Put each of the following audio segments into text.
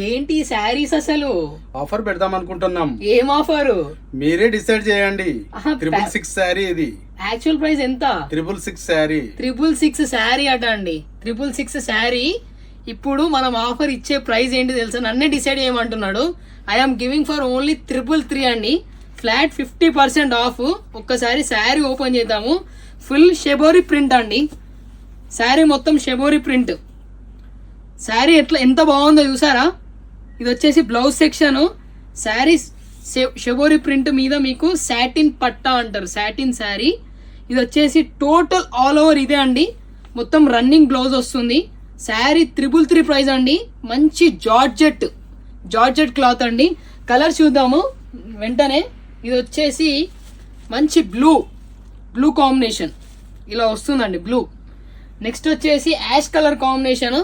ఏంటి శారీస్ అసలు ఆఫర్ పెడదాం అనుకుంటున్నాం. ఏం ఆఫరు? మీరే డిసైడ్ చేయండి. ఆహా, 666 శారీ ఇది. యాక్చువల్ ప్రైస్ ఎంత? 666 శారీ. 666 శారీ అట అండి. 666 శారీ. ఇప్పుడు మనం ఆఫర్ ఇచ్చే ప్రైస్ ఏంటి తెలుసా? నన్నే డిసైడ్ చేయమంటున్నాడు. ఐఎమ్ గివింగ్ ఫర్ ఓన్లీ 333 అండి. Flat 50% of. ఒక్కసారి శారీ ఓపెన్ చేద్దాము. ఫుల్ షెబోరి ప్రింట్ అండి. శారీ మొత్తం షెబోరి ప్రింట్. శారీ ఎంత బాగుందో చూసారా? ఇది వచ్చేసి blouse section. Sari shibori print మీద మీకు సాటిన్ పట్టా అంటారు, సాటిన్ శారీ. ఇది వచ్చేసి టోటల్ ఆల్ ఓవర్ ఇదే అండి. మొత్తం రన్నింగ్ బ్లౌజ్ వస్తుంది. శారీ 333 ప్రైస్ అండి. మంచి జార్జెట్ క్లాత్ అండి. కలర్ చూద్దాము వెంటనే. ఇది వచ్చేసి మంచి బ్లూ కాంబినేషన్ ఇలా వస్తుందండి, బ్లూ. నెక్స్ట్ వచ్చేసి యాష్ కలర్ కాంబినేషన్.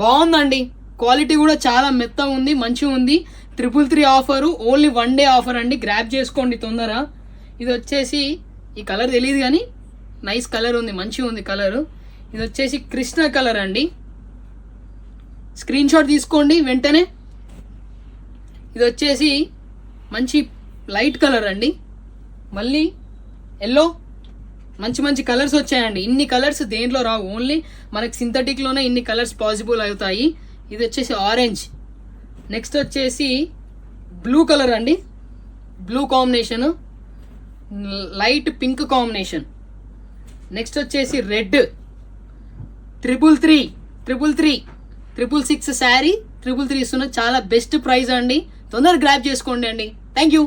బాగుందండి. క్వాలిటీ కూడా చాలా మెత్తగా ఉంది, మంచిగా ఉంది. 333 ఆఫరు, ఓన్లీ 1 డే ఆఫర్ అండి. గ్రాప్ చేసుకోండి తొందర. ఇది వచ్చేసి ఈ కలర్ తెలియదు కానీ నైస్ కలర్ ఉంది, మంచిగా ఉంది కలర్. ఇది వచ్చేసి కృష్ణ కలర్ అండి. స్క్రీన్ షాట్ తీసుకోండి వెంటనే. ఇది వచ్చేసి మంచి లైట్ కలర్ అండి. మళ్ళీ ఎల్లో. మంచి కలర్స్ వచ్చాయండి. ఇన్ని కలర్స్ దేంట్లో రావు, ఓన్లీ మనకి సింథటిక్లోనే ఇన్ని కలర్స్ పాసిబుల్ అవుతాయి. ఇది వచ్చేసి ఆరెంజ్. నెక్స్ట్ వచ్చేసి బ్లూ కలర్ అండి, blue combination, light pink combination. Next వచ్చేసి రెడ్. 666 శారీ 333 ఇస్తున్న చాలా బెస్ట్ ప్రైస్ అండి. తొందరగా గ్రాప్ చేసుకోండి అండి. Thank you.